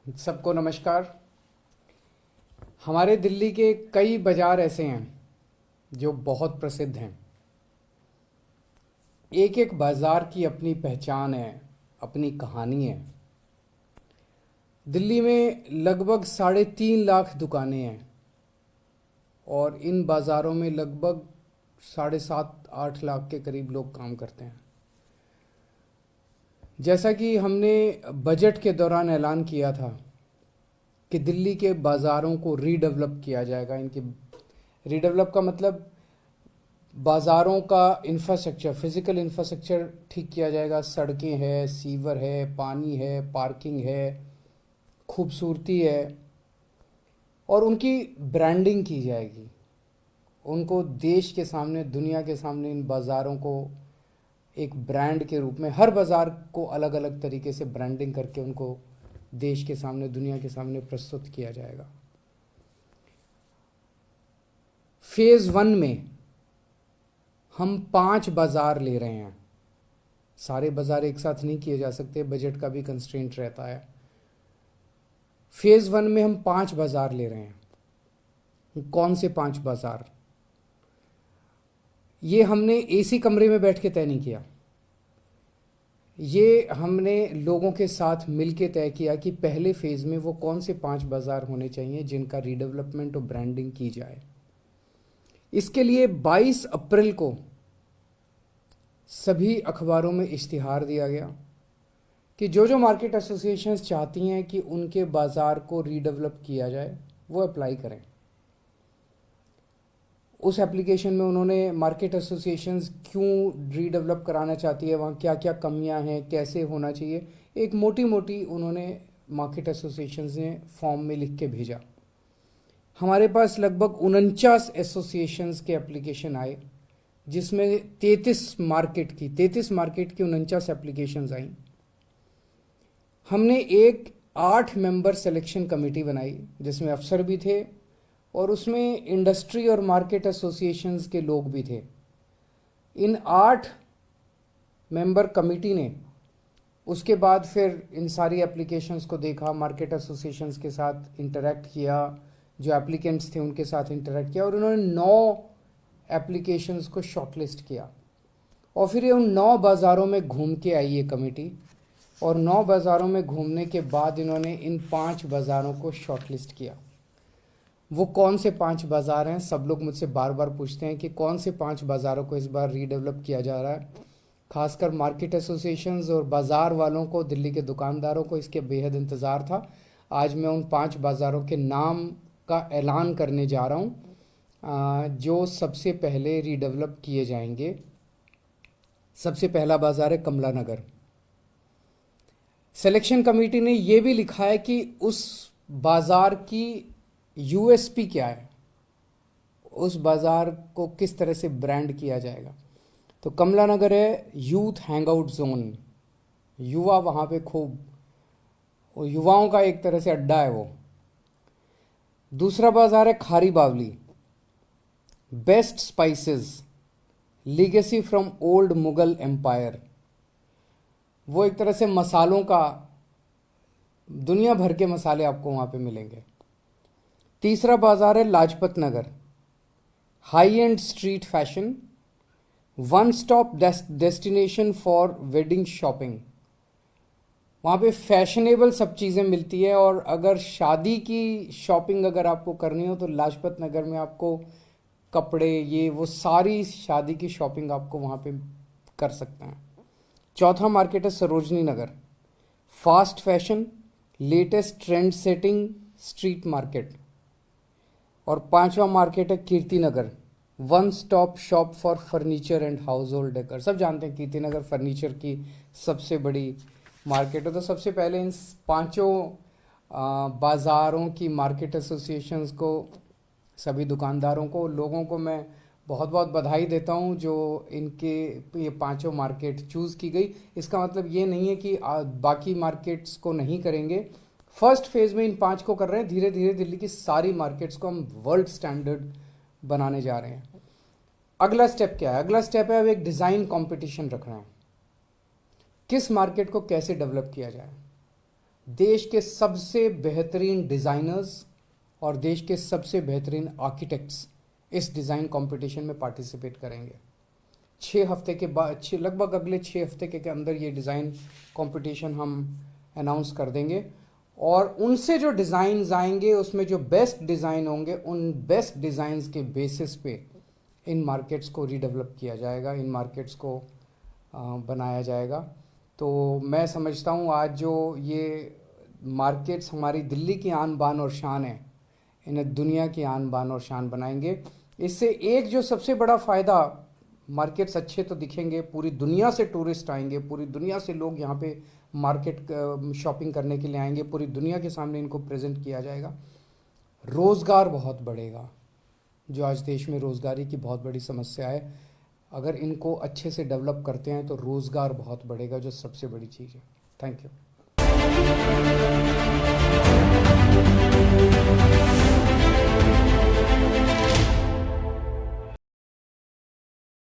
सबको नमस्कार। हमारे दिल्ली के कई बाज़ार ऐसे हैं जो बहुत प्रसिद्ध हैं। एक एक बाज़ार की अपनी पहचान है, अपनी कहानी है। दिल्ली में लगभग 3.5 लाख दुकानें हैं और इन बाज़ारों में लगभग 7.5-8 लाख के करीब लोग काम करते हैं। जैसा कि हमने बजट के दौरान ऐलान किया था कि दिल्ली के बाज़ारों को रीडेवलप किया जाएगा। इनकी रीडेवलप का मतलब बाज़ारों का इंफ्रास्ट्रक्चर, फिज़िकल इंफ्रास्ट्रक्चर ठीक किया जाएगा। सड़कें हैं, सीवर है, पानी है, पार्किंग है, खूबसूरती है और उनकी ब्रांडिंग की जाएगी। उनको देश के सामने, दुनिया के सामने इन बाज़ारों को एक ब्रांड के रूप में, हर बाज़ार को अलग अलग तरीके से ब्रांडिंग करके उनको देश के सामने, दुनिया के सामने प्रस्तुत किया जाएगा। फेज़ 1 में हम 5 बाज़ार ले रहे हैं। सारे बाज़ार एक साथ नहीं किए जा सकते, बजट का भी कंस्ट्रेंट रहता है। फेज़ 1 में हम 5 बाज़ार ले रहे हैं। कौन से 5 बाज़ार? ये हमने एसी कमरे में बैठ के तय नहीं किया। ये हमने लोगों के साथ मिलके तय किया कि पहले फेज़ में वो कौन से 5 बाज़ार होने चाहिए जिनका रीडेवलपमेंट और ब्रांडिंग की जाए। इसके लिए 22 अप्रैल को सभी अखबारों में इश्तिहार दिया गया कि जो जो मार्केट एसोसिएशंस चाहती हैं कि उनके बाज़ार को रीडेवलप किया जाए वो अप्लाई करें। उस एप्लीकेशन में उन्होंने मार्केट एसोसिएशंस क्यों रीडेवलप कराना चाहती है, वहाँ क्या क्या कमियां हैं, कैसे होना चाहिए, एक मोटी मोटी उन्होंने मार्केट एसोसिएशंस ने फॉर्म में लिख के भेजा। हमारे पास लगभग 49 एसोसिएशंस के एप्लीकेशन आए, जिसमें 33 मार्केट की 49 एप्लीकेशंस आई। हमने एक 8 मेंबर सिलेक्शन कमेटी बनाई जिसमें अफसर भी थे और उसमें इंडस्ट्री और मार्केट एसोसिएशंस के लोग भी थे। इन 8 मेंबर कमेटी ने उसके बाद फिर इन सारी एप्लीकेशंस को देखा, मार्केट एसोसिएशंस के साथ इंटरेक्ट किया, जो एप्लीकेंट्स थे उनके साथ इंटरेक्ट किया और उन्होंने 9 एप्लीकेशंस को शॉर्टलिस्ट किया। और फिर ये उन 9 बाज़ारों में घूम के आई ये कमेटी और 9 बाज़ारों में घूमने के बाद इन्होंने इन 5 बाज़ारों को शॉर्टलिस्ट किया। वो कौन से 5 बाज़ार हैं? सब लोग मुझसे बार बार पूछते हैं कि कौन से 5 बाज़ारों को इस बार रीडेवलप किया जा रहा है। खासकर मार्केट एसोसिएशंस और बाज़ार वालों को, दिल्ली के दुकानदारों को इसके बेहद इंतज़ार था। आज मैं उन 5 बाज़ारों के नाम का ऐलान करने जा रहा हूँ जो सबसे पहले रीडेवलप किए जाएंगे। सबसे पहला बाज़ार है कमला नगर। सिलेक्शन कमेटी ने ये भी लिखा है कि उस बाज़ार की यूएसपी क्या है, उस बाज़ार को किस तरह से ब्रांड किया जाएगा। तो कमला नगर है यूथ हैंगआउट जोन, युवा वहाँ पे खूब, और युवाओं का एक तरह से अड्डा है वो। दूसरा बाज़ार है Khari Baoli, best spices, legacy from old Mughal empire. वो एक तरह से मसालों का, दुनिया भर के मसाले आपको वहाँ पे मिलेंगे। तीसरा बाज़ार है Lajpat Nagar, high end street fashion, one stop destination for wedding shopping. वहाँ पे फैशनेबल सब चीज़ें मिलती है और अगर शादी की शॉपिंग अगर आपको करनी हो तो लाजपत नगर में आपको कपड़े, ये वो सारी शादी की शॉपिंग आपको वहाँ पे कर सकते हैं। चौथा मार्केट है Sarojini Nagar, fast fashion, latest trend setting street market. और पांचवा मार्केट है Kirti Nagar, one stop shop for furniture and household decor. सब जानते हैं कीर्ति नगर फर्नीचर की सबसे बड़ी मार्केट है। तो सबसे पहले इन 5 बाज़ारों की मार्केट एसोसिएशंस को, सभी दुकानदारों को, लोगों को मैं बहुत बहुत बधाई देता हूं जो इनके ये 5 मार्केट चूज़ की गई। इसका मतलब ये नहीं है कि बाकी मार्केट्स को नहीं करेंगे। फर्स्ट फेज़ में इन 5 को कर रहे हैं, धीरे धीरे दिल्ली की सारी मार्केट्स को हम वर्ल्ड स्टैंडर्ड बनाने जा रहे हैं। अगला स्टेप क्या है? अगला स्टेप है अब एक डिज़ाइन कंपटीशन रखना है। किस मार्केट को कैसे डेवलप किया जाए। देश के सबसे बेहतरीन डिज़ाइनर्स और देश के सबसे बेहतरीन आर्किटेक्ट्स इस डिज़ाइन कंपटीशन में पार्टिसिपेट करेंगे। 6 हफ्ते के बाद, लगभग अगले 6 हफ्ते के अंदर ये डिज़ाइन कंपटीशन हम अनाउंस कर देंगे और उनसे जो डिज़ाइंस आएंगे उसमें जो बेस्ट डिज़ाइन होंगे उन बेस्ट डिज़ाइंस के बेसिस पे इन मार्केट्स को रीडेवलप किया जाएगा, इन मार्केट्स को बनाया जाएगा। तो मैं समझता हूँ आज जो ये मार्केट्स हमारी दिल्ली की आन बान और शान है, इन्हें दुनिया की आन बान और शान बनाएंगे। इससे एक जो सबसे बड़ा फ़ायदा, मार्केट्स अच्छे तो दिखेंगे, पूरी दुनिया से टूरिस्ट आएंगे, पूरी दुनिया से लोग यहाँ पे मार्केट शॉपिंग करने के लिए आएंगे, पूरी दुनिया के सामने इनको प्रेजेंट किया जाएगा। रोज़गार बहुत बढ़ेगा, जो आज देश में रोज़गारी की बहुत बड़ी समस्या है, अगर इनको अच्छे से डेवलप करते हैं तो रोज़गार बहुत बढ़ेगा, जो सबसे बड़ी चीज़ है। Thank you.